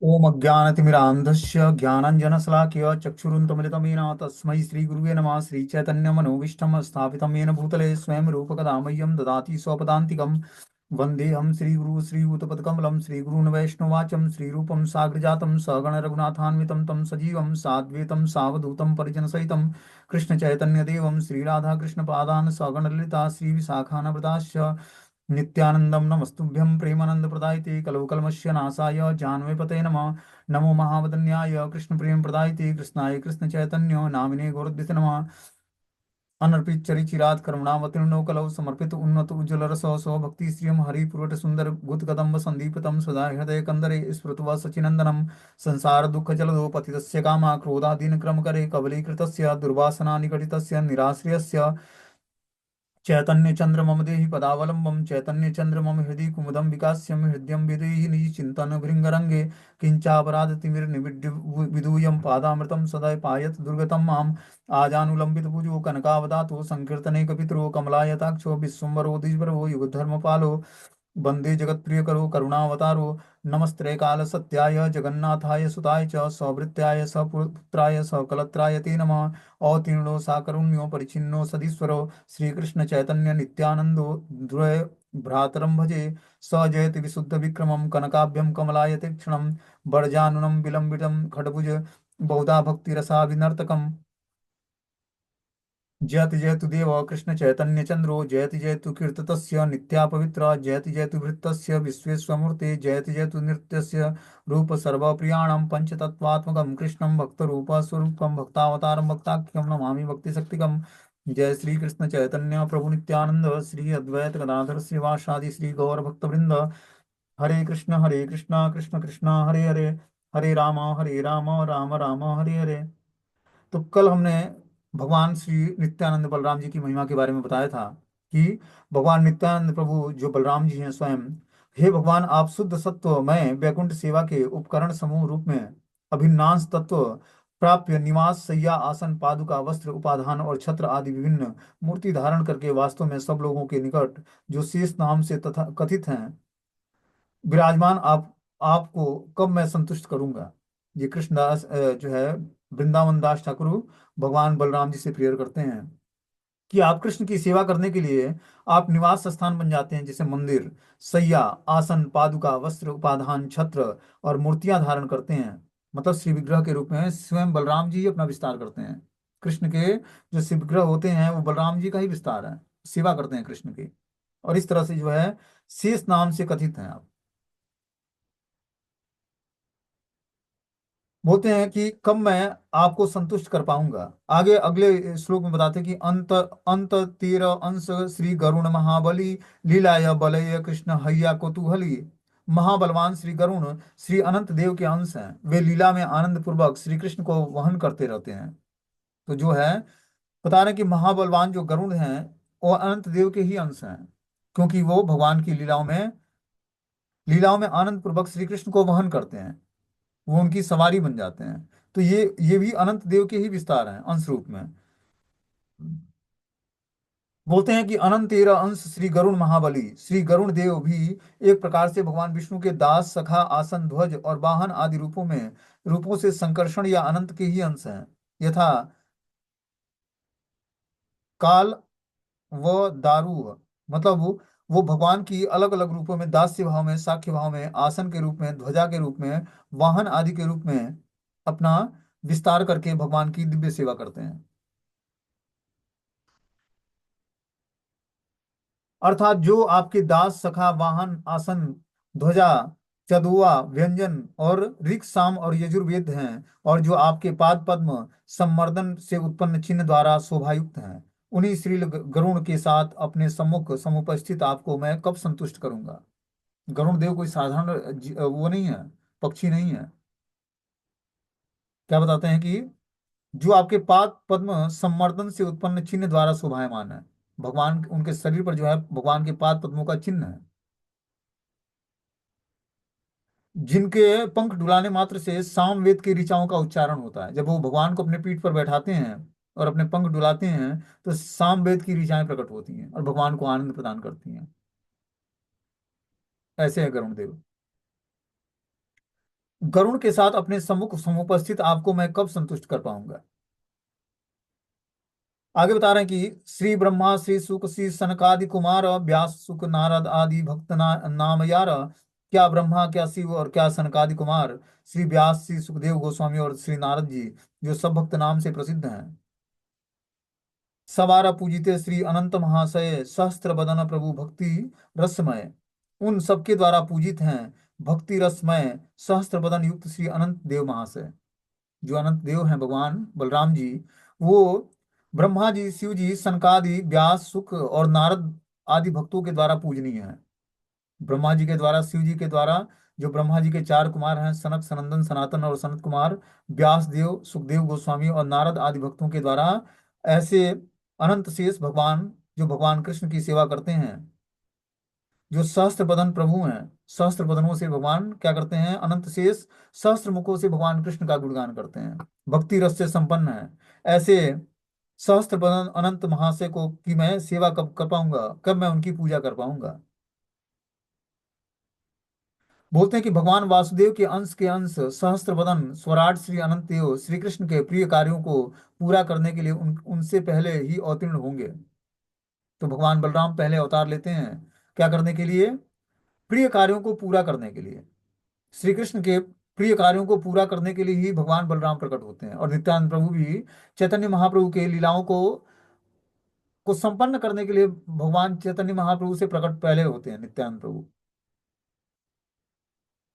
ओम अज्ञानतिमिरान्धस्य ज्ञानाञ्जनशलाकया चक्षुरुन्मिलितं तस्मै श्रीगुरुवे नमः। श्रीचैतन्यमनोभीष्टं स्थापितं येन भूतले स्वयं रूपकदा मह्यं ददाति स्वपदान्तिकं। वन्देऽहं श्रीगुरु श्रीयुतपदकमलं श्रीगुरून् वैष्णवाचं श्रीरूपं साग्रजातं सगण रघुनाथान्वितं तं सजीवं साद्वैतं सावधूतं परिजनसहितं कृष्णचैतन्यदेवं श्रीराधाकृष्णपादान् सगण ललिता श्रीविशाखान्विताश्च नित्यानंदम नमस्तुभ्यं प्रेमानंद प्रदायते कलवकलमस्य नाशाय जानवेपते नमः। नमो महावदन्याय कृष्ण प्रेम प्रदायते कृष्णाय कृष्ण चैतन्य नामिने गौरद्विते नमः। अनर्पित चरिचिरात करुणावतीर्णो कलौ समर्पित उन्नत उज्ज्वल रस भक्ति श्रियम हरिपुरट सुंदर गुत कदम्ब संदीपितम सदा हृदय कंदरे स्फुरत्वा सचिनंदनम संसार दुःख जलदो पतितस्य कामा क्रोधादीन क्रम करे कबलीकृतस्य दुर्वासना निकटितस्य निराश्रयस्य चैतन्य चंद्र मम देहि पदावलंबम चैतन्य चंद्र मम हृदय कुमुदम विकास्यम हृदयं विदेहि निज चिंतन भृंगरंगे किंचापराध तिमिर निविड्य विदूयम पादामृतम सदा पायत दुर्गतम माम आजानुलंबित भुजो कनकावदातो संकीर्तने कपितरो कमलायताक्षो विश्वम्बरो द्विजरो युगधर्म पालो वंदे जगत प्रिय करो करुणावतारो नमस्ते काल सत्याय जगन्नाथाय सुताय च सौवृत्याय सपुत्राय सकलत्राय ते नमः। अवतीर्णो साकरुण्यो परिचिन्नो सदीश्वरो श्रीकृष्ण चैतन्य नित्यानंदो द्वय भ्रातरं भजे स जयति विशुद्ध विक्रमं कनकाभ्यं कमलाय तीक्ष्णं वरजानुनं विलंबितं खड्भुज बहुधा भक्तिरसा विनर्तकम्। जयति जयतु देव कृष्ण चैतन्य चंद्रो जयति जयतु कीर्ततस्य नित्या पवित्र जयति जयतु वृत्तस्य विश्वेश्वमूर्ते जयति जयतु नृत्यस्य रूप सर्वप्रियाणं पंचतत्वात्मकं कृष्णं भक्तरूप स्वरूपं भक्तावतारं भक्ताख्यं नमामि भक्तिशक्तिकं। जय श्री कृष्ण चैतन्य प्रभु नित्यानंद श्री अद्वैत गदाधर श्रीवासादि श्री गौर भक्तवृंद। हरे कृष्णा कृष्ण कृष्णा हरे हरे हरे राम राम राम हरे हरे। तो कल हमने भगवान श्री नित्यानंद बलराम जी की महिमा के बारे में बताया था कि भगवान नित्यानंद प्रभु जो बलराम जी हैं स्वयं, हे भगवान आप शुद्ध सत्व मैं वैकुंठ सेवा के उपकरण समूह रूप में अभिन्नांश तत्व प्राप्य निवास शैया आसन पादुका वस्त्र उपाधान और छत्र आदि विभिन्न मूर्ति धारण करके वास्तव में सब लोगों के निकट जो शेष नाम से तथा कथित हैं विराजमान आपको कब मैं संतुष्ट करूंगा। ये कृष्णदास जो है वृंदावन दास ठाकुर भगवान बलराम जी से प्रेयर करते हैं कि आप कृष्ण की सेवा करने के लिए आप निवास स्थान बन जाते हैं, जैसे मंदिर सैया आसन पादुका वस्त्र उपाधान छत्र और मूर्तियां धारण करते हैं। मतलब श्री विग्रह के रूप में स्वयं बलराम जी ही अपना विस्तार करते हैं। कृष्ण के जो शिव विग्रह होते हैं वो बलराम जी का ही विस्तार है, सेवा करते हैं कृष्ण की। और इस तरह से जो है शेष नाम से कथित हैं आप। बोलते हैं कि कब मैं आपको संतुष्ट कर पाऊंगा। आगे अगले श्लोक में बताते हैं कि अंत अंत तीर अंश श्री गरुण महाबली लीलाय बलय कृष्ण हैया कुतूहली। महाबलवान श्री गरुण श्री अनंत देव के अंश हैं, वे लीला में आनंद पूर्वक श्री कृष्ण को वहन करते रहते हैं। तो जो है बता रहे हैं कि महाबलवान जो गरुड़ हैं वो अनंत देव के ही अंश हैं, क्योंकि वो भगवान की लीलाओं में आनंद पूर्वक श्री कृष्ण को वहन करते हैं, वो उनकी सवारी बन जाते हैं। तो ये भी अनंत देव के ही विस्तार हैं अंश रूप में। बोलते हैं कि अनंत तेरह अंश श्री गरुण महाबली, श्री गरुण देव भी एक प्रकार से भगवान विष्णु के दास सखा आसन ध्वज और वाहन आदि रूपों से संकर्षण या अनंत के ही अंश हैं। यथा काल व दारू, मतलब वो भगवान की अलग अलग रूपों में दास्य भाव में साख्य भाव में आसन के रूप में ध्वजा के रूप में वाहन आदि के रूप में अपना विस्तार करके भगवान की दिव्य सेवा करते हैं। अर्थात जो आपके दास सखा वाहन आसन ध्वजा चंदुआ व्यंजन और ऋक साम और यजुर्वेद हैं, और जो आपके पाद पद्म संवर्धन से उत्पन्न चिन्ह द्वारा शोभायुक्त हैं, उन्हीं श्री गरुण के साथ अपने सम्मुख समुपस्थित आपको मैं कब संतुष्ट करूंगा। गरुण देव कोई साधारण वो नहीं है, पक्षी नहीं है। क्या बताते हैं कि जो आपके पाद पद्म संवर्धन से उत्पन्न चिन्ह द्वारा शोभायमान है, भगवान उनके शरीर पर जो है भगवान के पाद पद्मों का चिन्ह है, जिनके पंख डुलाने मात्र से सामवेद की ऋचाओं का उच्चारण होता है। जब वो भगवान को अपने पीठ पर बैठाते हैं और अपने पंख डुलाते हैं तो सामवेद की ऋचाएं प्रकट होती हैं और भगवान को आनंद प्रदान करती हैं। ऐसे है गरुण देव। गरुण के साथ अपने सम्मुख समुपस्थित आपको मैं कब संतुष्ट कर पाऊंगा। आगे बता रहे हैं कि श्री ब्रह्मा श्री सुक श्री सनकादि कुमार व्यास सुक नारद आदि भक्त नाम यार। क्या ब्रह्मा क्या शिव और क्या सनकादि कुमार, श्री व्यास श्री सुखदेव गोस्वामी और श्री नारद जी, जो सब भक्त नाम से प्रसिद्ध हैं। सवारा पूजिते श्री अनंत महाशय सहस्त्र बदन प्रभु भक्ति रसमय। उन सबके द्वारा पूजित हैं भक्ति रसमय सहस्त्र बदन युक्त श्री अनंत देव महाशय। जो अनंत देव हैं भगवान बलराम जी, वो ब्रह्मा जी शिव जी सनकादि व्यास सुख और नारद आदि भक्तों के द्वारा पूजनीय है। ब्रह्मा जी के द्वारा, शिव जी के द्वारा, जो ब्रह्मा जी के चार कुमार हैं सनक सनंदन सनातन और सनत कुमार, व्यास देव सुखदेव गोस्वामी और नारद आदि भक्तों के द्वारा, ऐसे अनंत शेष भगवान जो भगवान कृष्ण की सेवा करते हैं, जो सहस्त्र बदन प्रभु हैं, सहस्त्र बदनों से भगवान क्या करते हैं, अनंत शेष सहस्त्र मुखों से भगवान कृष्ण का गुणगान करते हैं, भक्ति रस से संपन्न है। ऐसे सहस्त्र बदन अनंत महाशय को की मैं सेवा कब कर पाऊंगा, कब मैं उनकी पूजा कर पाऊंगा। बोलते हैं कि भगवान वासुदेव के अंश सहस्त्र बदन स्वराट श्री अनंत देव श्री कृष्ण के प्रिय कार्यों को पूरा करने के लिए उनसे पहले ही अवतीर्ण होंगे। तो भगवान बलराम पहले अवतार लेते हैं क्या करने के लिए, प्रिय कार्यों को पूरा करने के लिए। श्री कृष्ण के प्रिय कार्यों को पूरा करने के लिए ही भगवान बलराम प्रकट होते हैं। और नित्यानंद प्रभु भी चैतन्य महाप्रभु के लीलाओं को संपन्न करने के लिए भगवान चैतन्य महाप्रभु से प्रकट पहले होते हैं नित्यानंद प्रभु।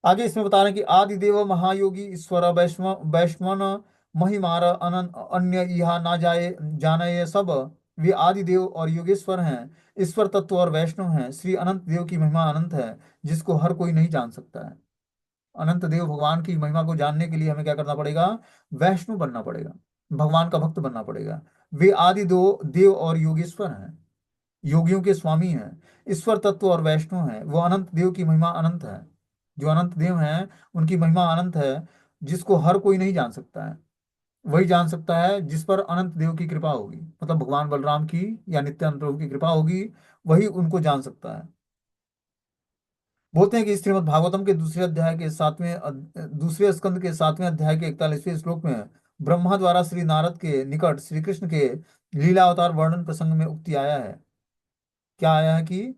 आगे इसमें बता रहे हैं कि आदिदेव महायोगी ईश्वर वैष्णवन महिमार अनंत अन्य यह ना जाए जाने ये सब। वे आदिदेव और योगेश्वर हैं, ईश्वर तत्व और वैष्णव हैं। श्री अनंत देव की महिमा अनंत है, जिसको हर कोई नहीं जान सकता है। अनंत देव भगवान की महिमा को जानने के लिए हमें क्या करना पड़ेगा, वैष्णव बनना पड़ेगा, भगवान का भक्त बनना पड़ेगा। वे आदि दो देव और योगेश्वर हैं, योगियों के स्वामी हैं, ईश्वर तत्व और वैष्णव हैं। वो अनंत देव की महिमा अनंत है, जो अनंत देव हैं उनकी महिमा अनंत है, जिसको हर कोई नहीं जान सकता है। वही जान सकता है जिस पर अनंत देव की कृपा होगी, मतलब भगवान बलराम की या नित्यानंद प्रभु की कृपा होगी, वही उनको जान सकता है। बोलते हैं कि श्रीमद् भागवतम के दूसरे अध्याय के दूसरे स्कंद के 7वें अध्याय के 41वें श्लोक में ब्रह्मा द्वारा श्री नारद के निकट श्री कृष्ण के लीला अवतार वर्णन प्रसंग में उक्ति आया है। क्या आया है कि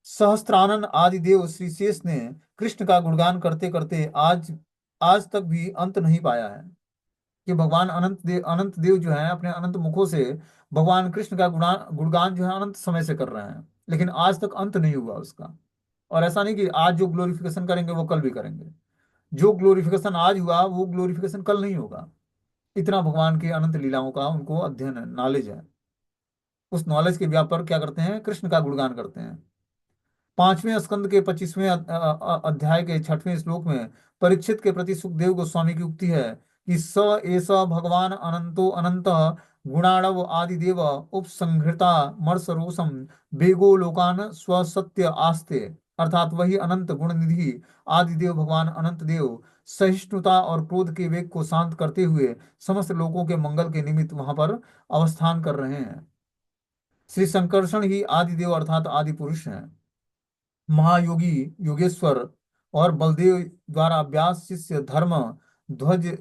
सहस्त्रानन आदि देव श्री शेष ने कृष्ण का गुणगान करते करते आज आज तक भी अंत नहीं पाया है। कि भगवान अनंत देव जो है अपने अनंत मुखों से भगवान कृष्ण का गुणगान जो है अनंत समय से कर रहे हैं, लेकिन आज तक अंत नहीं हुआ उसका। और ऐसा नहीं कि आज जो ग्लोरिफिकेशन करेंगे वो कल भी करेंगे, जो ग्लोरिफिकेशन आज हुआ वो ग्लोरिफिकेशन कल नहीं होगा। इतना भगवान की अनंत लीलाओं का उनको अध्ययन है, नॉलेज है। उस नॉलेज के व्यापार क्या करते हैं, कृष्ण का गुणगान करते हैं। 5वें स्कंद के 25वें अध्याय के 6वें श्लोक में परीक्षित के प्रति सुखदेव गोस्वामी की उक्ति है कि स एस भगवान अनंतो अनंत गुणाणव आदिदेव उपसंहृता मर्सरोसम वेगो लोकान स्वसत्य आस्ते। अर्थात वही अनंत गुण निधि आदिदेव भगवान अनंत देव सहिष्णुता और क्रोध के वेग को शांत करते हुए समस्त लोगों के मंगल के निमित्त वहां पर अवस्थान कर रहे हैं। श्री संकर्षण ही आदिदेव अर्थात आदि पुरुष हैं, महायोगी योगेश्वर और बलदेव द्वारा व्यास शिष्य धर्म ध्वज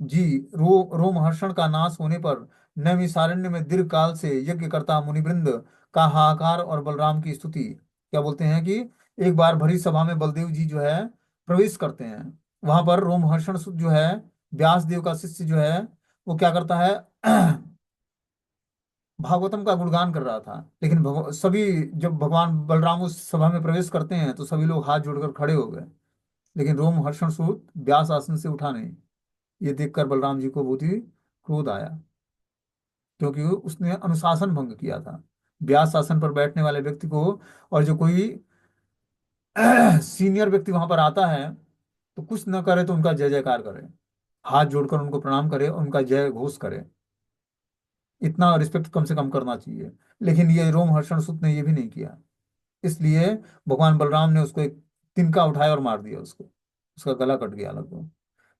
जी रोमहर्षण का नाश होने पर नैमिषारण्य में दीर्घ काल से यज्ञकर्ता मुनिवृंद का हाहाकार और बलराम की स्तुति। क्या बोलते हैं कि एक बार भरी सभा में बलदेव जी जो है प्रवेश करते हैं। वहां पर रोमहर्षण सुत जो है व्यास देव का शिष्य जो है वो क्या करता है भागवतम का गुणगान कर रहा था। लेकिन सभी जब भगवान बलराम उस सभा में प्रवेश करते हैं तो सभी लोग हाथ जोड़कर खड़े हो गए, लेकिन रोम हर्षण सूत व्यास आसन से उठा नहीं। ये देखकर बलराम जी को बहुत ही क्रोध आया, क्योंकि उसने अनुशासन भंग किया था। व्यास आसन पर बैठने वाले व्यक्ति को, और जो कोई सीनियर व्यक्ति वहां पर आता है तो कुछ न करे तो उनका जय जयकार करे, हाथ जोड़कर उनको प्रणाम करे, उनका जय घोष करे। इतना रिस्पेक्ट कम से कम करना चाहिए। लेकिन ये रोम हर्षण सूत ने ये भी नहीं किया, इसलिए भगवान बलराम ने उसको एक तिनका उठाया और मार दिया उसको, उसका गला कट गया लगभग।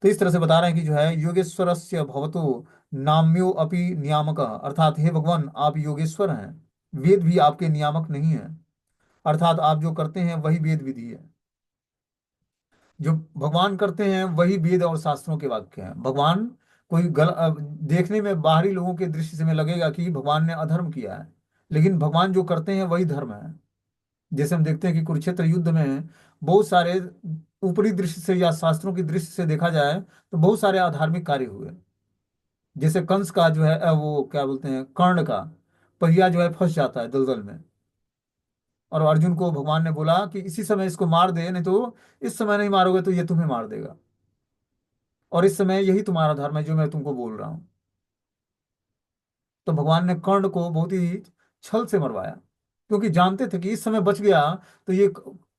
तो इस तरह से बता रहे हैं कि जो है योगेश्वरस्य भवतो नाम्यो अपि नियामक, अर्थात हे भगवान आप योगेश्वर हैं, वेद भी आपके नियामक नहीं है, अर्थात आप जो करते हैं वही वेद विधि है। जो भगवान करते हैं वही वेद और शास्त्रों के वाक्य हैं। भगवान कोई देखने में बाहरी लोगों के दृष्टि से में लगेगा कि भगवान ने अधर्म किया है, लेकिन भगवान जो करते हैं वही धर्म है। जैसे हम देखते हैं कि कुरुक्षेत्र युद्ध में बहुत सारे, ऊपरी दृष्टि से या शास्त्रों की दृष्टि से देखा जाए तो बहुत सारे अधार्मिक कार्य हुए। जैसे कंस का जो है वो क्या बोलते हैं, कर्ण का पहिया जो है फंस जाता है दलदल में, और अर्जुन को भगवान ने बोला कि इसी समय इसको मार दे, नहीं तो इस समय नहीं मारोगे तो ये तुम्हें मार देगा, और इस समय यही तुम्हारा धर्म है जो मैं तुमको बोल रहा हूँ। तो भगवान ने कर्ण को बहुत ही छल से मरवाया, क्योंकि जानते थे कि इस समय बच गया तो ये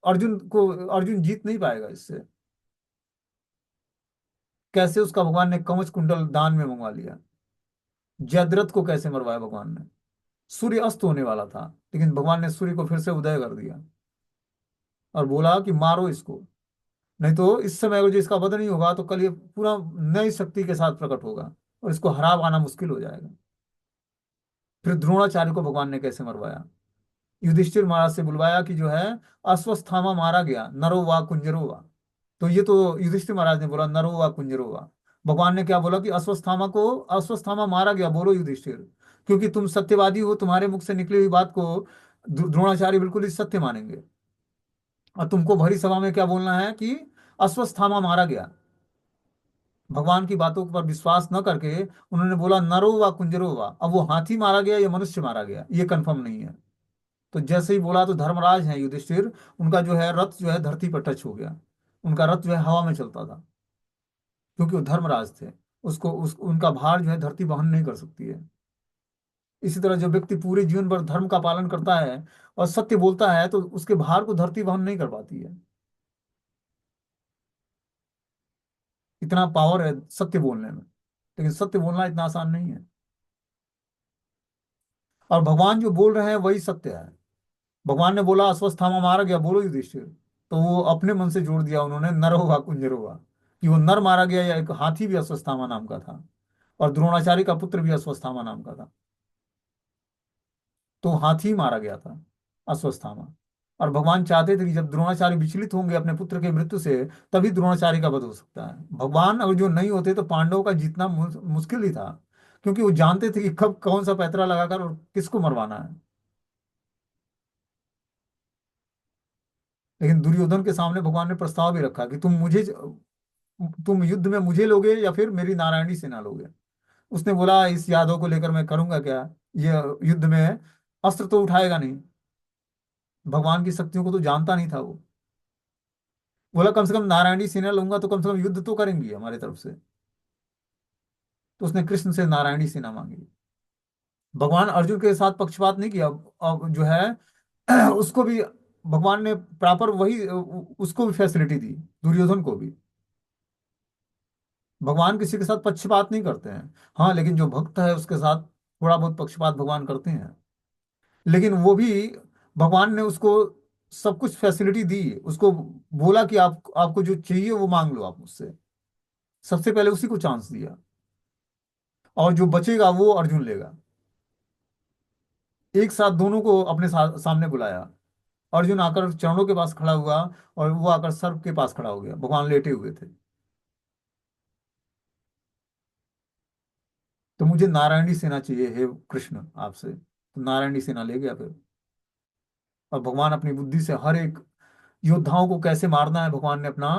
अर्जुन जीत नहीं पाएगा इससे। कैसे उसका भगवान ने कवच कुंडल दान में मंगवा लिया। जयद्रथ को कैसे मरवाया भगवान ने। सूर्य अस्त होने वाला था, लेकिन भगवान ने सूर्य को फिर से उदय कर दिया और बोला कि मारो इसको, नहीं तो इस समय अगर जो इसका वध नहीं होगा तो कल ये पूरा नई शक्ति के साथ प्रकट होगा और इसको हरा पाना मुश्किल हो जाएगा। फिर द्रोणाचार्य को भगवान ने कैसे मरवाया। युधिष्ठिर महाराज से बुलवाया कि जो है अश्वत्थामा मारा गया, नरो वा कुंजरो वा। तो ये तो युधिष्ठिर महाराज ने बोला नरो वा कुंजरो वा। भगवान ने क्या बोला कि अश्वत्थामा मारा गया, बोलो युधिष्ठिर, क्योंकि तुम सत्यवादी हो, तुम्हारे मुख से निकली हुई बात को द्रोणाचार्य बिल्कुल ही सत्य मानेंगे। और तुमको भरी सभा में क्या बोलना है कि अश्वत्थामा मारा गया। भगवान की बातों पर विश्वास न करके उन्होंने बोला नरो वा कुंजरो वा। अब वो हाथी मारा गया या मनुष्य मारा गया ये कंफर्म नहीं है। तो जैसे ही बोला तो धर्मराज हैं युधिष्ठिर, उनका जो है रथ जो है धरती पर टच हो गया। उनका रथ जो है हवा में चलता था, क्योंकि वो धर्मराज थे। उनका भार जो है धरती वहन नहीं कर सकती है। इसी तरह जो व्यक्ति पूरे जीवन भर धर्म का पालन करता है और सत्य बोलता है तो उसके भार को धरती वहन नहीं कर पाती है। इतना पावर है सत्य बोलने में, लेकिन सत्य बोलना इतना आसान नहीं है। और भगवान जो बोल रहे हैं वही सत्य है। भगवान ने बोला अश्वत्थामा मारा गया, बोलो युधिष्ठिर, तो वो अपने मन से जोड़ दिया उन्होंने नर होगा कुंजर होगा, कि वो नर मारा गया या एक हाथी भी अश्वत्थामा नाम का था, और द्रोणाचार्य का पुत्र भी अश्वत्थामा नाम का था। तो हाथी मारा गया था अश्वत्थामा। और भगवान चाहते थे कि जब द्रोणाचार्य विचलित होंगे अपने पुत्र के मृत्यु से, तभी द्रोणाचार्य का वध हो सकता है। भगवान अगर जो नहीं होते तो पांडवों का जीतना मुश्किल ही था, क्योंकि वो जानते थे कि कब कौन सा पैतरा लगाकर और किसको मरवाना है। लेकिन दुर्योधन के सामने भगवान ने प्रस्ताव भी रखा कि तुम युद्ध में मुझे लोगे या फिर मेरी नारायणी सेना लोगे। उसने बोला इस यादव को लेकर मैं करूंगा क्या, ये युद्ध में अस्त्र तो उठाएगा नहीं। भगवान की शक्तियों को तो जानता नहीं था वो। बोला कम से कम नारायणी सेना लूंगा तो कम से कम युद्ध तो करेंगी हमारी तरफ से। तो उसने कृष्ण से नारायणी सेना मांगी। भगवान अर्जुन के साथ पक्षपात नहीं किया। अब जो है उसको भी भगवान ने प्रॉपर वही उसको भी फैसिलिटी दी, दुर्योधन को भी। भगवान किसी के साथ पक्षपात नहीं करते हैं। हाँ, लेकिन जो भक्त है उसके साथ थोड़ा बहुत पक्षपात भगवान करते हैं। लेकिन वो भी भगवान ने उसको सब कुछ फैसिलिटी दी, उसको बोला कि आपको जो चाहिए वो मांग लो आप मुझसे। सबसे पहले उसी को चांस दिया, और जो बचेगा वो अर्जुन लेगा। एक साथ दोनों को अपने सामने बुलाया। अर्जुन आकर चरणों के पास खड़ा हुआ, और वो आकर सर्प के पास खड़ा हो गया, भगवान लेटे हुए थे। तो मुझे नारायणी सेना चाहिए हे कृष्ण आपसे, तो नारायणी सेना ले गया फिर। और भगवान अपनी बुद्धि से हर एक योद्धाओं को कैसे मारना है भगवान ने अपना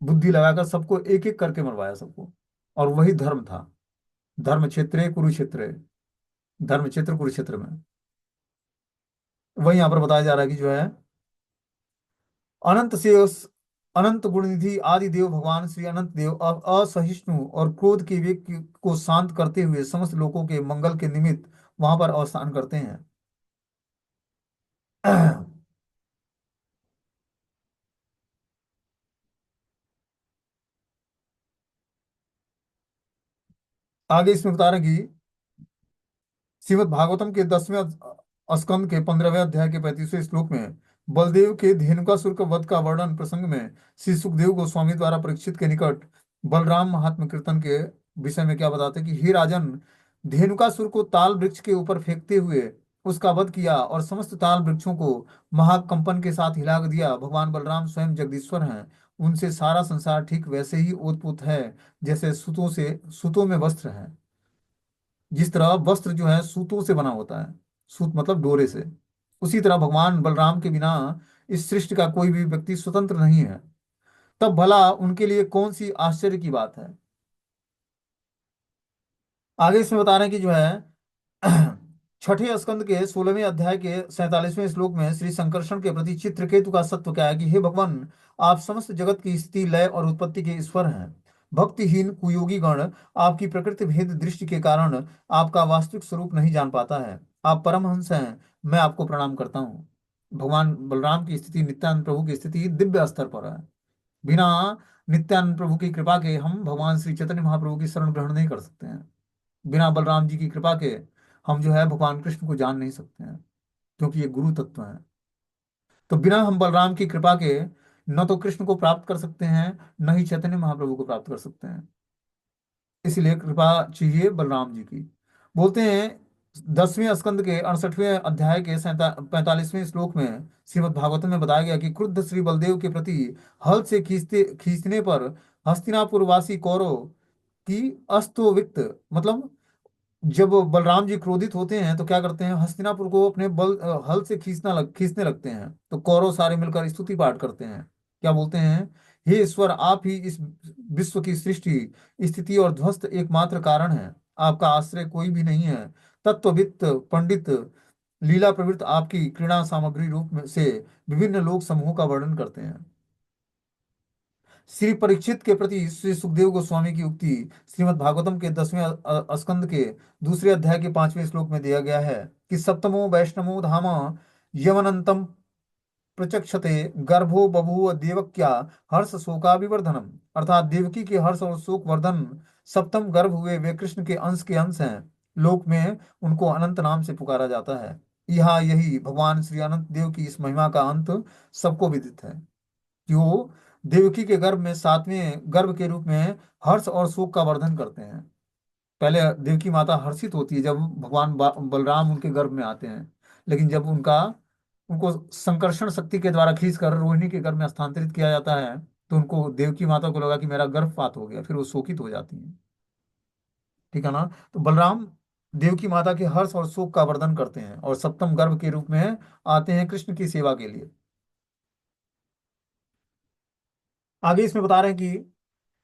बुद्धि लगाकर सबको एक एक करके मरवाया सबको। और वही धर्म था। धर्म क्षेत्र कुरुक्षेत्र, धर्म क्षेत्र कुरुक्षेत्र में वही यहाँ पर बताया जा रहा है कि जो है अनंत से अनंत गुणनिधि आदि देव भगवान श्री अनंत देव असहिष्णु और क्रोध के वेग को शांत करते हुए समस्त लोगों के मंगल के निमित्त वहां पर अवस्थान करते हैं। आगे इसमें बता रहे हैं कि श्रीमद् भागवतम के 10वें स्कंद के 15वें अध्याय के 35वें श्लोक में बलदेव के धेनुकासुर का वध का वर्णन प्रसंग में श्री सुखदेव गोस्वामी द्वारा परीक्षित के निकट बलराम महात्म कीर्तन के विषय में क्या बताते हैं कि हे राजन, धेनुकासुर को ताल वृक्ष के ऊपर फेंकते हुए उसका वध किया और समस्त ताल वृक्षों को महाकंपन के साथ हिला दिया। भगवान बलराम स्वयं जगदीश्वर हैं। उनसे सारा संसार ठीक वैसे ही ओतप्रोत है जैसे सूतों में वस्त्र है। जिस तरह वस्त्र जो है सूतों से बना होता है, सूत मतलब डोरे से, उसी तरह भगवान बलराम के बिना इस सृष्टि का कोई भी व्यक्ति स्वतंत्र नहीं है। तब भला उनके लिए कौन सी आश्चर्य की बात है। आगे इसमें बता रहे हैं कि जो है छठे स्कंद के 16वें अध्याय के 47वें श्लोक में श्री संकर्षण के प्रति चित्रकेतु का सत्व क्या है कि हे भगवान, आप समस्त जगत की स्थिति लय और उत्पत्ति के ईश्वर हैं। भक्तिहीन कुयोगी गण आपकी प्रकृति भेद दृष्टि के कारण आपका वास्तविक स्वरूप नहीं जान पाता है। आप परमहंस हैं, मैं आपको प्रणाम करता हूँ। भगवान बलराम की स्थिति, नित्यानंद प्रभु की स्थिति दिव्य स्तर पर है। बिना नित्यानंद प्रभु की कृपा के हम भगवान श्री चैतन्य महाप्रभु की शरण ग्रहण नहीं कर सकते हैं। बिना बलराम जी की कृपा के हम जो है भगवान कृष्ण को जान नहीं सकते हैं, क्योंकि ये गुरु तत्व है। तो बिना हम बलराम की कृपा के न तो कृष्ण को प्राप्त कर सकते हैं, न ही चैतन्य महाप्रभु को प्राप्त कर सकते हैं। इसलिए कृपा चाहिए बलराम जी की। बोलते हैं 10वें स्कंद के 68वें अध्याय के 45वें श्लोक में श्रीमद् भागवत में बताया गया कि क्रुद्ध श्री बलदेव के प्रति हल से खींचने पर हस्तिनापुर वासी कौरव की अस्तोविक्त, मतलब जब बलराम जी क्रोधित होते हैं तो क्या करते हैं, हस्तिनापुर को अपने हल से खींचने लगते हैं। तो कौरव सारे मिलकर स्तुति पाठ करते हैं। क्या बोलते हैं, हे ईश्वर, आप ही इस विश्व की सृष्टि, स्थिति और ध्वस्त एकमात्र कारण है। आपका आश्रय कोई भी नहीं है। तत्ववित्त पंडित लीला प्रवृत्त आपकी क्रीड़ा सामग्री रूप में से विभिन्न लोक समूहों का वर्णन करते हैं। श्री परीक्षित के प्रति श्री सुखदेव गोस्वामी की उक्ति श्रीमद् भागवतम के 10वें स्कंद के दूसरे अध्याय के 5वें श्लोक में दिया गया है कि सप्तमो वैष्णवो धाम यमनंतम प्रचक्षते गर्भो बभूव देवक्या हर्ष शोकाभिवर्धनम। अर्थात देवकी के हर्ष और शोक वर्धन सप्तम गर्भ हुए वे कृष्ण के अंश हैं। लोक में उनको अनंत नाम से पुकारा जाता है। यहाँ यही भगवान श्री अनंत देव की इस महिमा का अंत सबको विदित है कि वो देवकी के गर्भ में सातवें गर्भ के रूप में हर्ष और शोक का वर्धन करते हैं। पहले देवकी माता हर्षित होती है जब भगवान बलराम उनके गर्भ में आते हैं, लेकिन जब उनको संकर्षण शक्ति के द्वारा खींचकर रोहिणी के गर्भ में स्थानांतरित किया जाता है तो उनको देवकी माता को लगा कि मेरा गर्भपात हो गया, फिर वो शोकित हो जाती है। ठीक है ना। तो बलराम देवकी माता के हर्ष और शोक का वर्धन करते हैं और सप्तम गर्भ के रूप में आते हैं कृष्ण की सेवा के लिए। आगे इसमें बता रहे हैं कि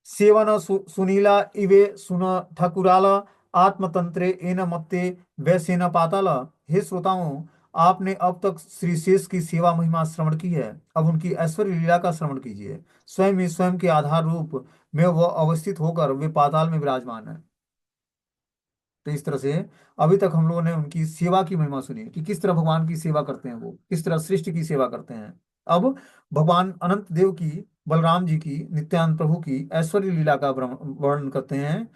सेवन सुनीला इवे सुन ठकुराल आत्मतंत्रे एन मत्ते वैसेन पाताल। हे श्रोताओं, आपने अब तक श्री शेष की सेवा महिमा श्रवण की है, अब उनकी ऐश्वर्य लीला का श्रवण कीजिए। स्वयं ही स्वयं के आधार रूप में वह अवस्थित होकर वे पाताल में विराजमान है। तो इस तरह से अभी तक हम लोगों ने उनकी सेवा की महिमा सुनी कि किस तरह भगवान की सेवा करते हैं, वो किस तरह सृष्टि की सेवा करते हैं। अब भगवान अनंत देव की, बलराम जी की, नित्यानंद प्रभु की ऐश्वर्य लीला का वर्णन करते हैं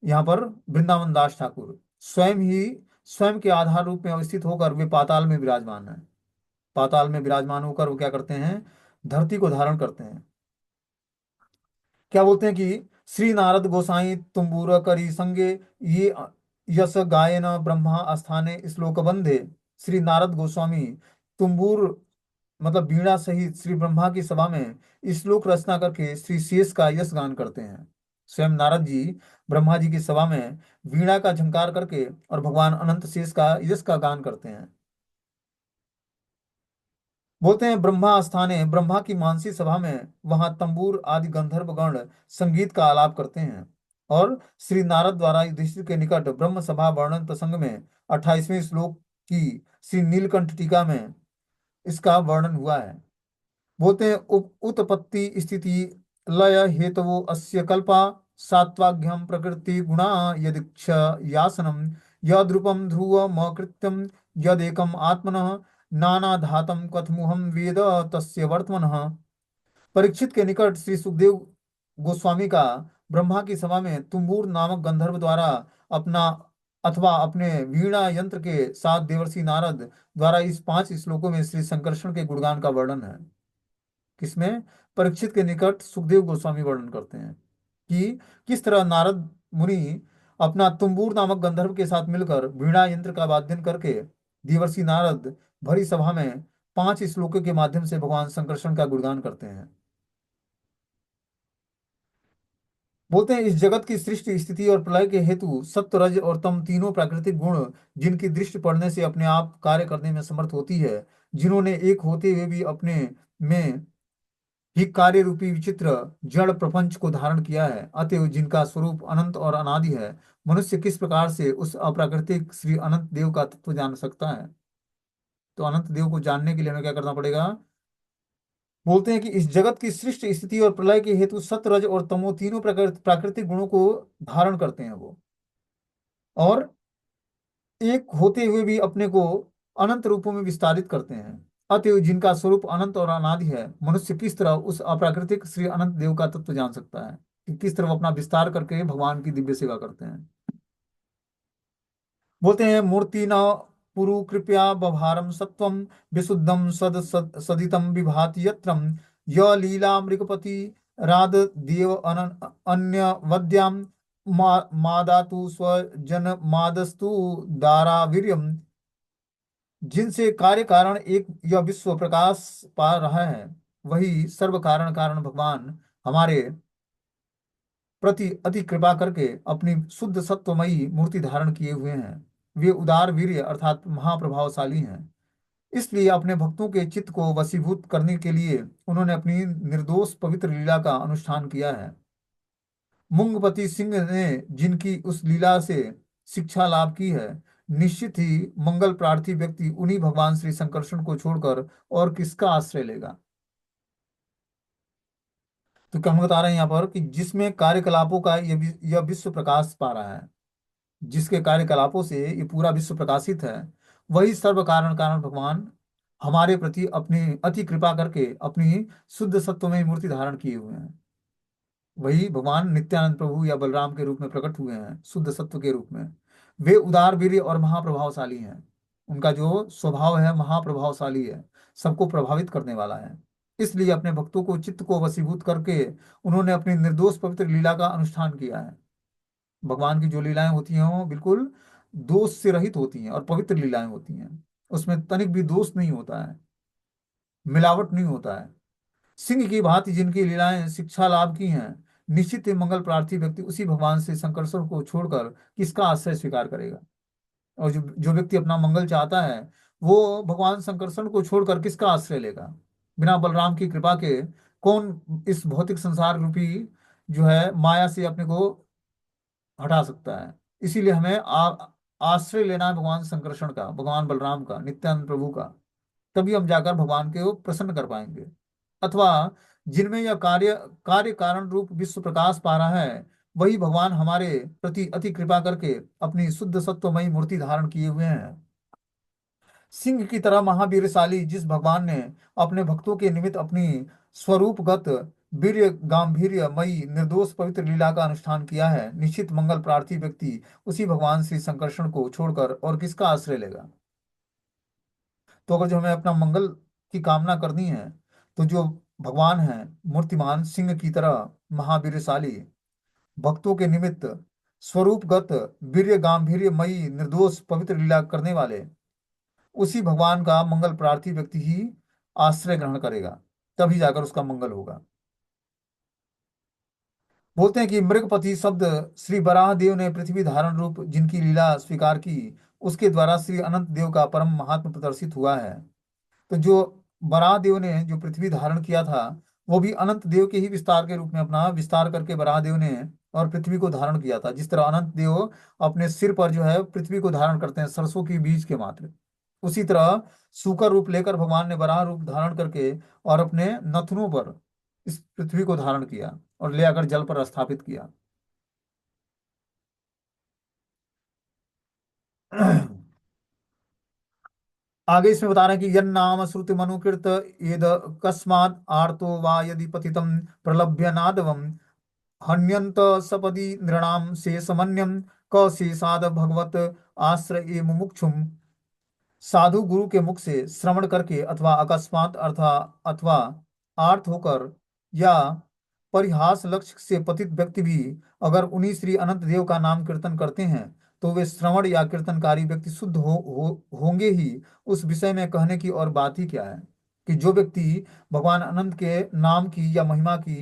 यहाँ पर वृंदावन दास ठाकुर। स्वयं के आधार रूप में अवस्थित होकर वे पाताल में विराजमान है। पाताल में विराजमान होकर वो क्या करते हैं, धरती को धारण करते हैं। क्या बोलते हैं कि श्री नारद गोसाई तुम्बूर करी संगे ये यस गायन ब्रह्मा स्थाने श्लोक बंधे। श्री नारद गोस्वामी तुम्बूर मतलब वीणा सहित श्री ब्रह्मा की सभा में श्लोक रचना करके श्री शेष का यश गान करते हैं। स्वयं नारद जी ब्रह्मा जी की सभा में वीणा का झंकार करके और भगवान अनंत शेष का यश का गान करते हैं। बोलते हैं ब्रह्मा स्थाने, ब्रह्मा की मानसी सभा में वहां तंबूर आदि गंधर्व गण संगीत का आलाप करते हैं। और श्री नारद द्वारा युधिष्ठिर के निकट ब्रह्म सभा वर्णन प्रसंग में 28वें श्लोक की श्री नीलकंठ टीका में इसका वर्णन हुआ है। बोलते हैं उत्पत्ति स्थिति लय हेतवो अस्य कल्पा सात्वाघ्यम प्रकृति गुणा यदिक्ष यासनम यद्रूपम ध्रुवमकृत्यम यदेकम आत्मनः नानाधातम कथमुहम वेद तस्य वर्तमनः। परीक्षित के निकट श्री सुखदेव गोस्वामी का ब्रह्मा की सभा में तुम्बूर नामक गंधर्व द्वारा अपना अथवा अपने वीणा यंत्र के साथ देवर्षि नारद द्वारा इस 5 श्लोकों में श्री संकर्षण के गुणगान का वर्णन है। किसमें, परीक्षित के निकट सुखदेव गोस्वामी वर्णन करते हैं कि किस तरह नारद मुनि अपना तुम्बूर नामक गंधर्व के साथ मिलकर वीणा यंत्र का वाद्यन करके देवर्षि नारद भरी सभा में 5 श्लोकों के माध्यम से भगवान संकर्षण का गुणगान करते हैं। बोलते हैं इस जगत की सृष्टि स्थिति और प्रलय के हेतु सत्व रज और तम तीनों प्राकृतिक गुण जिनकी दृष्टि पड़ने से अपने आप कार्य करने में समर्थ होती है, जिन्होंने एक होते हुए भी अपने में ही कार्य रूपी विचित्र जड़ प्रपंच को धारण किया है, अतएव जिनका स्वरूप अनंत और अनादि है, मनुष्य किस प्रकार से उस अप्राकृतिक श्री अनंत देव का तत्व जान सकता है। तो अनंत देव को जानने के लिए हमें क्या करना पड़ेगा। बोलते हैं कि इस जगत की सृष्टि स्थिति और प्रलय के हेतु सत्व रज और तमो तीनों प्राकृतिक गुणों को धारण करते हैं वो, और एक होते हुए भी अपने को अनंत रूपों में विस्तारित करते हैं, अतएव जिनका स्वरूप अनंत और अनादि है, मनुष्य किस तरह उस अप्राकृतिक श्री अनंत देव का तत्व जान सकता है कि किस तरह वो अपना विस्तार करके भगवान की दिव्य सेवा करते हैं। बोलते हैं मूर्ति न पुरु कृपया बभारम सत्वम विशुद्धम सदितम विभाति यत्रम य लीला मृगपति राध देव अन्य वद्याम मादातु स्वजन मादस्तु दारावीर्यम, जिनसे कार्य कारण एक यह विश्व प्रकाश पा रहा है, वही सर्व कारण कारण भगवान हमारे प्रति अति कृपा करके अपनी शुद्ध सत्वमयी मूर्ति धारण किए हुए हैं। वे उदार वीर्य अर्थात महाप्रभावशाली हैं, इसलिए अपने भक्तों के चित्त को वशीभूत करने के लिए उन्होंने अपनी निर्दोष पवित्र लीला का अनुष्ठान किया है। मूंगपति सिंह ने जिनकी उस लीला से शिक्षा लाभ की है, निश्चित ही मंगल प्रार्थी व्यक्ति उन्हीं भगवान श्री शंकरषण को छोड़कर और किसका आश्रय लेगा। तो क्या हम बता रहे हैं यहाँ पर कि जिसमें कार्यकलापों का यह विश्व प्रकाश पा रहा है, जिसके कार्यकलापों से ये पूरा विश्व प्रकाशित है, वही सर्व कारण कारण भगवान हमारे प्रति अपनी अति कृपा करके अपनी शुद्ध सत्वमय मूर्ति धारण किए हुए हैं। वही भगवान नित्यानंद प्रभु या बलराम के रूप में प्रकट हुए हैं, शुद्ध सत्व के रूप में। वे उदार वीर्य और महाप्रभावशाली हैं, उनका जो स्वभाव है महाप्रभावशाली है, सबको प्रभावित करने वाला है। इसलिए अपने भक्तों को चित्त को वशीभूत करके उन्होंने अपनी निर्दोष पवित्र लीला का अनुष्ठान किया है। भगवान की जो लीलाएं होती हैं वो बिल्कुल दोष से रहित होती हैं और पवित्र लीलाएं होती हैं, उसमें तनिक भी दोष नहीं होता है, मिलावट नहीं होता है। सिंह की भांति जिनकी लीलाएं शिक्षा लाभ की हैं, निश्चित ही मंगल प्रार्थी व्यक्ति उसी भगवान से शंकरश्वर को छोड़कर किसका आश्रय स्वीकार करेगा। और जो जो व्यक्ति अपना मंगल चाहता है, वो भगवान शंकरश्वर को छोड़कर किसका आश्रय लेगा। बिना बलराम की कृपा के कौन इस भौतिक संसार रूपी जो है माया से अपने को हटा सकता है। इसीलिए हमें आश्रय लेना है भगवान शंकरषण का, भगवान बलराम का, नित्यानंद प्रभु का। तभी हम जाकर भगवान के वो प्रसन्न कर पाएंगे। अथवा जिनमें यह कार्य कार्य कारण रूप विश्व प्रकाश पा रहा है, वही भगवान हमारे प्रति अति कृपा करके अपनी शुद्ध सत्वमयी मूर्ति धारण किए हुए हैं। सिंह की तरह महावीरशाली जिस भगवान ने अपने भक्तों के निमित्त अपनी स्वरूपगत वीर्य गांभीर्य मई निर्दोष पवित्र लीला का अनुष्ठान किया है, निश्चित मंगल प्रार्थी व्यक्ति उसी भगवान श्री संकर्षण को छोड़कर और किसका आश्रय लेगा। तो अगर जो हमें अपना मंगल की कामना करनी है, तो जो भगवान है मूर्तिमान सिंह की तरह महावीरशाली भक्तों के निमित्त स्वरूपगत वीर्य गांभीर्य मई निर्दोष पवित्र लीला करने वाले उसी भगवान का मंगल प्रार्थी व्यक्ति ही आश्रय ग्रहण करेगा, तभी जाकर उसका मंगल होगा। बोलते हैं कि मृगपति शब्द श्री वराह देव ने पृथ्वी धारण रूप जिनकी लीला स्वीकार की, उसके द्वारा श्री अनंत देव का परम महात्म प्रदर्शित हुआ है। तो जो वराह देव ने जो पृथ्वी धारण किया था, वो भी अनंत देव के ही विस्तार के रूप में अपना विस्तार करके वराह देव ने और पृथ्वी को धारण किया था। जिस तरह अनंत देव अपने सिर पर जो है पृथ्वी को धारण करते हैं सरसों की बीज के मात्र, उसी तरह सूकर रूप लेकर भगवान ने वराह रूप धारण करके और अपने नथनों पर इस पृथ्वी को धारण किया और ले आकर जल पर स्थापित किया। आगे इसमें बता रहे हैं कि यन नाम श्रुति मनुकृत येद कस्मात् आर्तो वा यदि पतितं प्रलभ्य नादवम हन्यंत सपदि नृणाम शेषमन्यम क शेषाद भगवत आश्रय मुमुक्षुम, साधु गुरु के मुख से श्रवण करके अथवा अकस्मात अथवा आर्थ होकर या परिहास लक्ष्य से पतित व्यक्ति भी अगर उन्हीं श्री अनंत देव का नाम कीर्तन करते हैं, तो वे श्रवण या कीर्तनकारी व्यक्ति शुद्ध होंगे ही। उस विषय में कहने की और बात ही क्या है कि जो व्यक्ति भगवान अनंत के नाम की या महिमा की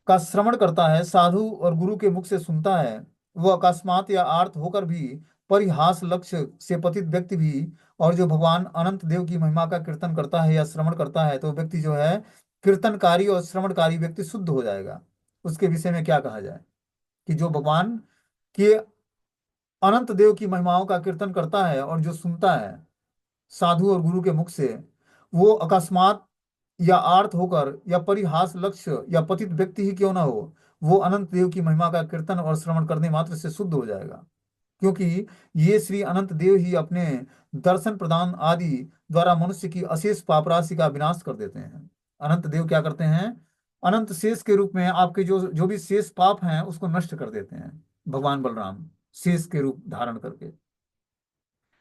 का श्रवण करता है, साधु और गुरु के मुख से सुनता है, वह अकस्मात या आर्त होकर भी, परिहास लक्ष्य से पतित व्यक्ति भी, और जो भगवान अनंत देव की महिमा का कीर्तन करता है या श्रवण करता है, तो व्यक्ति जो है कीर्तनकारी और श्रवणकारी व्यक्ति शुद्ध हो जाएगा। उसके विषय में क्या कहा जाए कि जो भगवान के अनंत देव की महिमाओं का कीर्तन करता है और जो सुनता है साधु और गुरु के मुख से, वो अकस्मात या आर्त होकर या परिहास लक्ष्य या पतित व्यक्ति ही क्यों ना हो, वो अनंत देव की महिमा का कीर्तन और श्रवण करने मात्र से शुद्ध हो जाएगा। क्योंकि ये श्री अनंत देव ही अपने दर्शन प्रदान आदि द्वारा मनुष्य की अशेष पाप राशि का विनाश कर देते हैं। अनंत देव क्या करते हैं? अनंत शेष के रूप में आपके जो जो भी शेष पाप हैं उसको नष्ट कर देते हैं भगवान बलराम, शेष के रूप धारण करके।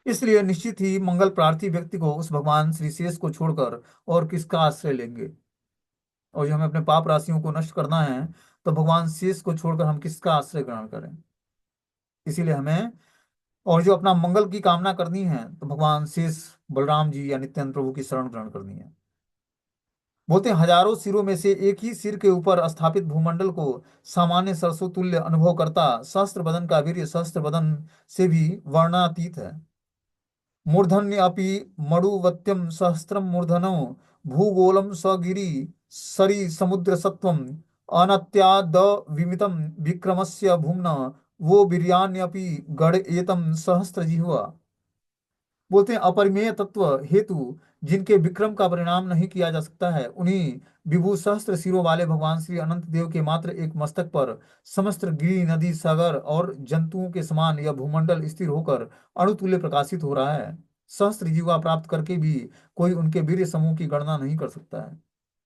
इसलिए निश्चित ही मंगल प्रार्थी व्यक्ति को उस भगवान श्री शेष को छोड़कर और किसका आश्रय लेंगे? और जो हमें अपने पाप राशियों को नष्ट करना है, तो भगवान शेष को छोड़कर हम किसका आश्रय ग्रहण करें? इसीलिए हमें, और जो अपना मंगल की कामना करनी है, तो भगवान शेष बलराम जी या नित्यानंद प्रभु की शरण ग्रहण करनी है। बोलते हैं हजारों सिरों में से एक ही सिर के ऊपर स्थापित भूमंडल को सामान्य सरसों तुल्य अनुभव करता सहस्त्र बदन का वीर्य सहस्त्र बदन से भी वर्णनातीत है। मूर्धन्य अपि मड़ुवत्यम सहस्त्रम मूर्धनो भूगोलम सगिरि सरि समुद्र सत्वम अनत्याद विमितम विक्रमस्य भूम्न वो वीर्याण्यपि गढ़ एतम सहस्त्र जिह्वा। बोलते हैं अपरिमेय तत्व हेतु जिनके विक्रम का परिणाम नहीं किया जा सकता है, उन्हीं विभू सहस्त्र सिरों वाले भगवान श्री अनंत देव के मात्र एक मस्तक पर समस्त गिरि नदी सागर और जंतुओं के समान यह भूमंडल स्थिर होकर अणुतुल्य प्रकाशित हो रहा है। सहस्त्र जीवा प्राप्त करके भी कोई उनके वीर्य समूह की गणना नहीं कर सकता है।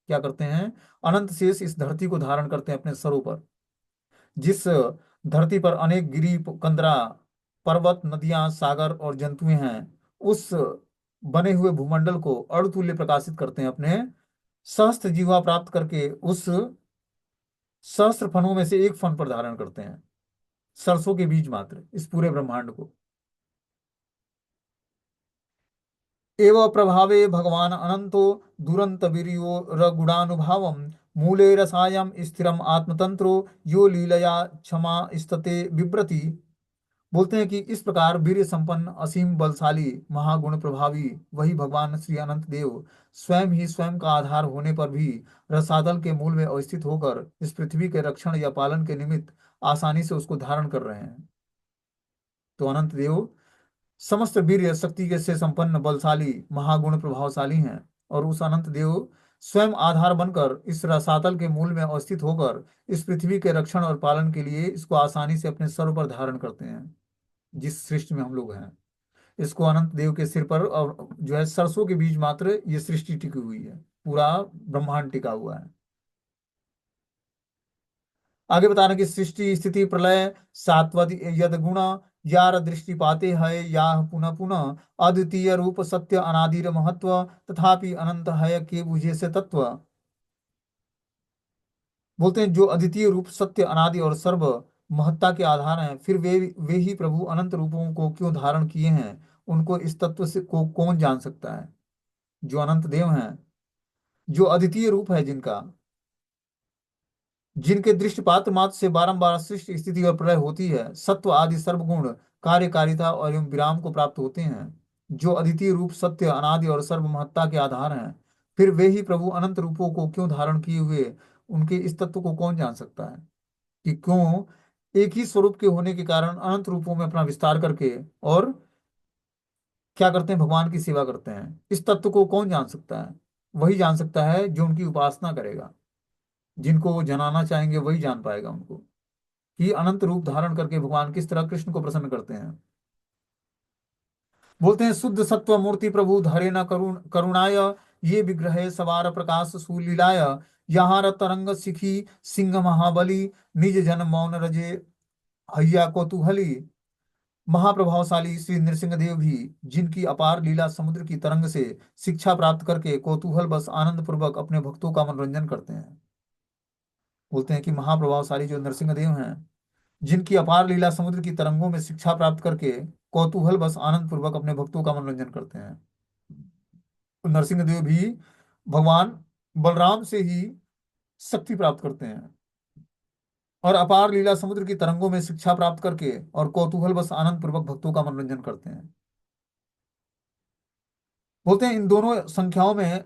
क्या करते हैं? अनंत शेष इस धरती को धारण करते हैं अपने सरों पर। जिस धरती पर अनेक गिरी कंदरा पर्वत नदियां सागर और जंतुएं हैं, उस बने हुए भूमंडल को अर्धतुल्य प्रकाशित करते हैं अपने सहस्त्र जीवा प्राप्त करके, उस सहस्त्र फनों में से एक फन पर धारण करते हैं, सरसों के बीज मात्र इस पूरे ब्रह्मांड को। एव प्रभावे भगवान अनंतो दुरंत वीर्यो रगुणानुभावम मूले रसायम स्थिरम आत्मतंत्रो यो लीलया क्षमा स्तते बिभ्रति। बोलते हैं कि इस प्रकार वीर्य संपन्न असीम बलशाली महागुण प्रभावी वही भगवान श्री अनंत देव स्वयं ही स्वयं का आधार होने पर भी रसातल के मूल में अवस्थित होकर इस पृथ्वी के रक्षण या पालन के निमित्त आसानी से उसको धारण कर रहे हैं। तो अनंत देव समस्त वीर्य शक्ति के से संपन्न बलशाली महागुण प्रभावशाली हैं, और उस अनंत देव स्वयं आधार बनकर इस रसातल के मूल में अवस्थित होकर इस पृथ्वी के रक्षण और पालन के लिए इसको आसानी से अपने सर पर धारण करते हैं। जिस सृष्टि में हम लोग हैं, इसको अनंत देव के सिर पर और जो है सरसों के बीज मात्र ये सृष्टि टिकी हुई है, पूरा ब्रह्मांड टिका हुआ है। आगे बता रहे हैं कि सृष्टि स्थिति प्रलय सात्वत यद गुण यार दृष्टि पाते है या पुनः पुनः अद्वितीय रूप सत्य अनादिर महत्व तथापि अनंत है के बुझे से तत्व। बोलते हैं जो अद्वितीय रूप सत्य अनादि और सर्व महत्ता के आधार हैं, फिर वे ही प्रभु अनंत रूपों को क्यों धारण किए हैं, उनको इस तत्व से को कौन जान सकता है? जो अनंत देव हैं, जो अद्वितीय रूप है जिनका, जिनके दृष्टिपात मात्र से बारंबार सृष्टि स्थिति और प्रलय होती है, सत्व आदि सर्वगुण कार्यकारिता और एवं विराम को प्राप्त होते हैं, जो अद्वितीय रूप सत्य अनादि और सर्व महत्ता के आधार हैं, फिर वे ही प्रभु अनंत रूपों को क्यों धारण किए हुए, उनके इस तत्व को कौन जान सकता है कि क्यों एक ही स्वरूप के होने के कारण अनंत रूपों में अपना विस्तार करके और क्या करते हैं? भगवान की सेवा करते हैं। इस तत्व को कौन जान सकता है? वही जान सकता है जो उनकी उपासना करेगा। जिनको वो जनाना चाहेंगे वही जान पाएगा उनको कि अनंत रूप धारण करके भगवान किस तरह कृष्ण को प्रसन्न करते हैं। बोलते हैं शुद्ध सत्व मूर्ति प्रभु धरे न करुणाय ये विग्रह सवार प्रकाश सुलीलाय यहाँ तरंग सिखी सिंह महाबली निज जन मौन रजे हैया कौतूहली। महाप्रभावशाली श्री नृसिंह देव भी जिनकी अपार लीला समुद्र की तरंग से शिक्षा प्राप्त करके कौतूहल बस आनंद पूर्वक अपने भक्तों का मनोरंजन करते हैं। बोलते हैं कि महाप्रभावशाली जो नरसिंह देव हैं, जिनकी अपार लीला समुद्र की तरंगों में शिक्षा प्राप्त करके कौतूहल बस आनंद पूर्वक अपने भक्तों का मनोरंजन करते हैं। तो नरसिंह देव भी भगवान बलराम से ही शक्ति प्राप्त करते हैं। और अपार लीला समुद्र की तरंगों में शिक्षा प्राप्त करके और कौतूहल बस आनंद पूर्वक भक्तों का मनोरंजन करते हैं। बोलते हैं इन दोनों संख्याओं में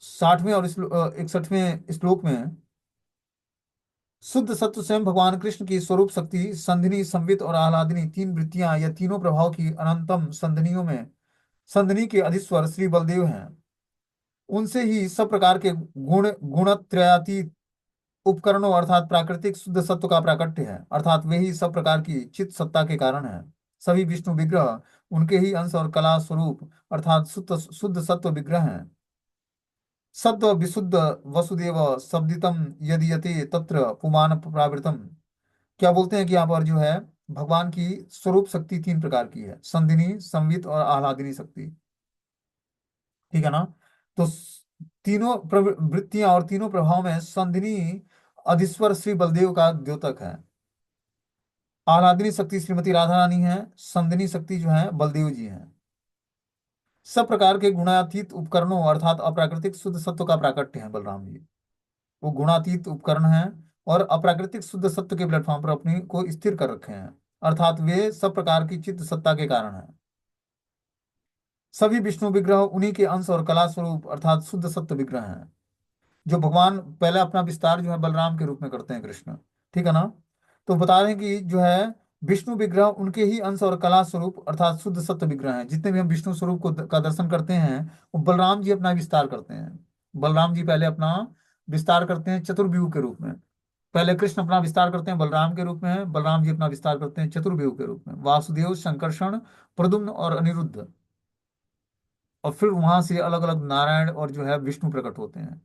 60वें और 61वें श्लोक में शुद्ध सत्व स्वयं भगवान कृष्ण की स्वरूप शक्ति संधिनी संवित और आह्लादिनी तीन वृत्तियां या तीनों प्रभाव की अनंतम संधिनियों में संधिनी के अधीश्वर श्री बलदेव हैं। उनसे ही सब प्रकार के गुणत्रयातीत उपकरणों अर्थात प्राकृतिक शुद्ध सत्व का प्राकट्य है, अर्थात वे ही सब प्रकार की चित्त सत्ता के कारण है। सभी विष्णु विग्रह उनके ही अंश और कला स्वरूप अर्थात शुद्ध शुद्ध सत्व विग्रह हैं। सत्व विशुद्ध वसुदेव शब्दितम यदीयते तत्र पुमान प्रावृतम। क्या बोलते हैं कि यहाँ पर जो है भगवान की स्वरूप शक्ति तीन प्रकार की है, संधिनी संवित और आह्लादिनी शक्ति। ठीक है ना। तो तीनों वृत्तियां और तीनों प्रभाव में संधिनी अधीश्वर श्री बलदेव का द्योतक है, आह्लादिनी शक्ति श्रीमती राधा रानी है, संधिनी शक्ति जो है बलदेव जी हैं। सब प्रकार के गुणातीत उपकरणों अर्थात अप्राकृतिक शुद्ध सत्व का प्राकट्य है बलराम जी। वो गुणातीत उपकरण हैं और अप्राकृतिक शुद्ध सत्व के प्लेटफॉर्म पर अपने को स्थिर कर रखे हैं, अर्थात वे सब प्रकार की चित्त सत्ता के कारण हैं। सभी विष्णु विग्रह उन्हीं के अंश और कला स्वरूप अर्थात शुद्ध सत्व विग्रह हैं, जो भगवान पहले अपना विस्तार जो है बलराम के रूप में करते हैं कृष्ण। ठीक है ना। तो बता रहे हैं कि जो है विष्णु विग्रह उनके ही अंश और कला स्वरूप अर्थात शुद्ध सत्व विग्रह हैं। जितने भी हम विष्णु स्वरूप को का दर्शन करते हैं वो बलराम जी अपना विस्तार करते हैं। बलराम जी पहले अपना विस्तार करते हैं चतुर्व्यूह के रूप में। पहले कृष्ण अपना विस्तार करते हैं बलराम के रूप में, बलराम जी अपना विस्तार करते हैं चतुर्व्यूह के रूप में, वासुदेव संकर्षण प्रद्युम्न और अनिरुद्ध। और फिर वहां से अलग अलग नारायण और जो है विष्णु प्रकट होते हैं।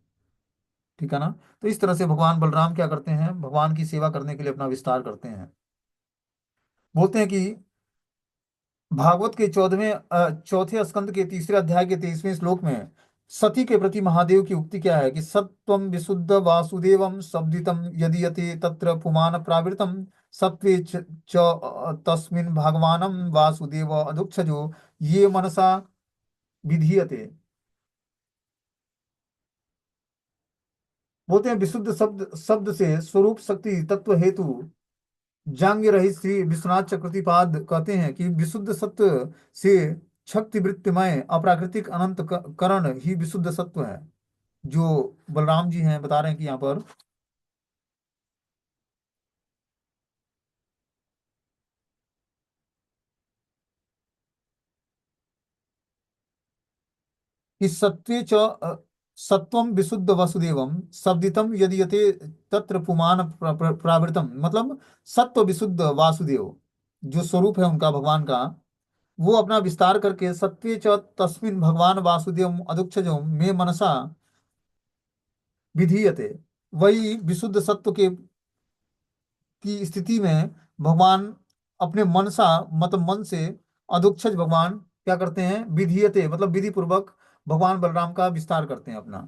ठीक है ना। तो इस तरह से भगवान बलराम क्या करते हैं, भगवान की सेवा करने के लिए अपना विस्तार करते हैं। बोलते हैं कि भागवत के 14वें स्कंद के तीसरे अध्याय के 23वें श्लोक में सती के प्रति महादेव की उक्ति क्या है कि सत्वम विशुद्ध वासुदेवम शब्दितम यदीयते तत्र पुमान प्रावृतम सत्वे तस्मिन् भगवानम वासुदेव अधुक्षजो ये मनसा विधीयते। बोलते हैं विशुद्ध शब्द शब्द से स्वरूप शक्ति तत्व हेतु जांग रहित श्री विश्वनाथ चक्रवर्तीपाद कहते हैं कि विशुद्ध सत्व से शक्ति वृत्तिमय अप्राकृतिक अनंत करण ही विशुद्ध सत्व है। जो बलराम जी हैं बता रहे हैं कि यहाँ पर कि सत्वे च सत्वम विशुद्ध वसुदेवम शब्दितम यदि यते तत्र पुमान प्रावृतम, मतलब सत्व विशुद्ध वासुदेव जो स्वरूप है उनका भगवान का, वो अपना विस्तार करके सत्वे च तस्मिन भगवान वासुदेव अधुक्षजो में मनसा विधीयते। वही विशुद्ध सत्व के की स्थिति में भगवान अपने मनसा मतलब मन से अधुक्षज भगवान क्या करते हैं, विधीयते मतलब विधि पूर्वक भगवान बलराम का विस्तार करते हैं अपना।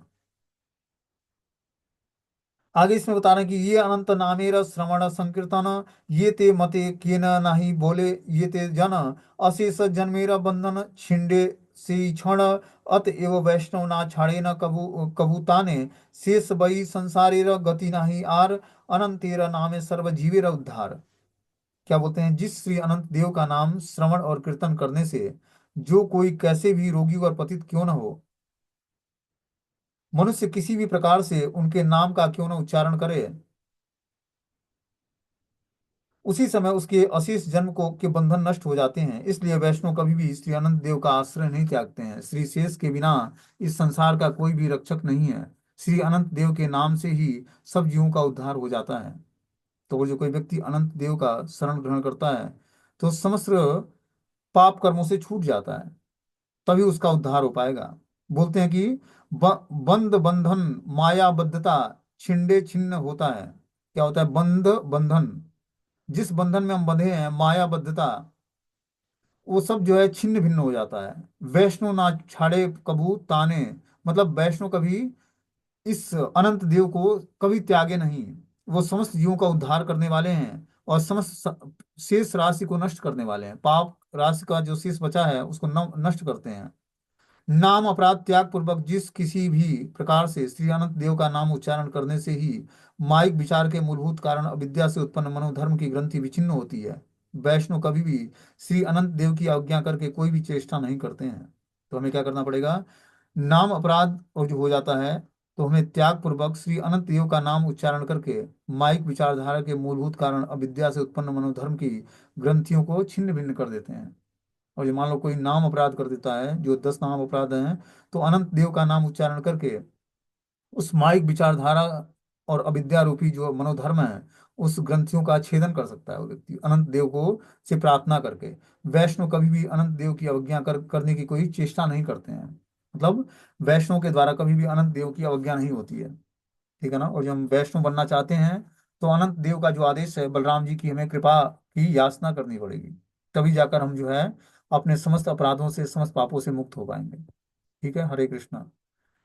आगे इसमें बता रहे हैं कि ये अनंत नामेर श्रवण संकीर्तन ये ते मते केन नाही बोले ये ते जन अशेष जन्मेर बंधन छिंडे से क्षण अत एव वैष्णव ना छाड़े न कबूताने शेष बई संसारेर गति नाही आर अनंतेर नामे सर्व जीवेर उद्धार। क्या बोलते हैं, जिस श्री अनंत देव का नाम श्रवण और कीर्तन करने से जो कोई कैसे भी रोगी और पतित क्यों न हो, मनुष्य किसी भी प्रकार से उनके नाम का क्यों न उच्चारण करे, उसी समय उसके अशेष जन्म को के बंधन नष्ट हो जाते हैं। इसलिए वैष्णव कभी भी श्री अनंत देव का आश्रय नहीं त्यागते हैं। श्री शेष के बिना इस संसार का कोई भी रक्षक नहीं है। श्री अनंत देव के नाम से ही सब जीवों का उद्धार हो जाता है। तो वो जो कोई व्यक्ति अनंत देव का शरण ग्रहण करता है तो समस्त पाप कर्मों से छूट जाता है, तभी उसका उद्धार हो पाएगा। बोलते हैं कि बंध बंधन मायाबद्धता छिंडे छिन्न होता है। क्या होता है बंध बंधन, जिस बंधन में हम बंधे हैं मायाबद्धता, वो सब जो है छिन्न भिन्न हो जाता है। वैष्णो ना छाड़े कबू ताने, मतलब वैष्णो कभी इस अनंत देव को कभी त्यागे नहीं। वो समस्त जीवों का उद्धार करने वाले हैं और समस्त शेष राशि को नष्ट करने वाले हैं। पाप राशि का जो शेष बचा है उसको नष्ट करते हैं। नाम अपराध त्याग पूर्वक जिस किसी भी प्रकार से श्री अनंत देव का नाम उच्चारण करने से ही माइक विचार के मूलभूत कारण अविद्या से उत्पन्न मनोधर्म की ग्रंथि विच्छिन्न होती है। वैष्णव कभी भी श्री अनंत देव की आज्ञा करके कोई भी चेष्टा नहीं करते हैं। तो हमें क्या करना पड़ेगा? नाम अपराध और जो हो जाता है, तो हमें त्याग पूर्वक श्री अनंत देव का नाम उच्चारण करके माइक विचारधारा के मूलभूत कारण अविद्या से उत्पन्न मनोधर्म की ग्रंथियों को छिन्न भिन्न कर देते हैं। और ये मान लो कोई नाम अपराध कर देता है, जो 10 नाम अपराध हैं, तो अनंत देव का नाम उच्चारण करके उस माइक विचारधारा और अविद्या रूपी जो मनोधर्म है, उस ग्रंथियों का छेदन कर सकता है वो व्यक्ति अनंत देव को से प्रार्थना करके। वैष्णव कभी भी अनंत देव की अवज्ञा करने की कोई चेष्टा नहीं करते हैं। मतलब वैष्णव के द्वारा कभी भी अनंत देव की अवज्ञा नहीं होती है। ठीक है ना? और जब हम वैष्णव बनना चाहते हैं, तो अनंत देव का जो आदेश है, बलराम जी की हमें कृपा की याचना करनी पड़ेगी। तभी जाकर हम जो है अपने समस्त अपराधों से, समस्त पापों से मुक्त हो पाएंगे। ठीक है, हरे कृष्णा।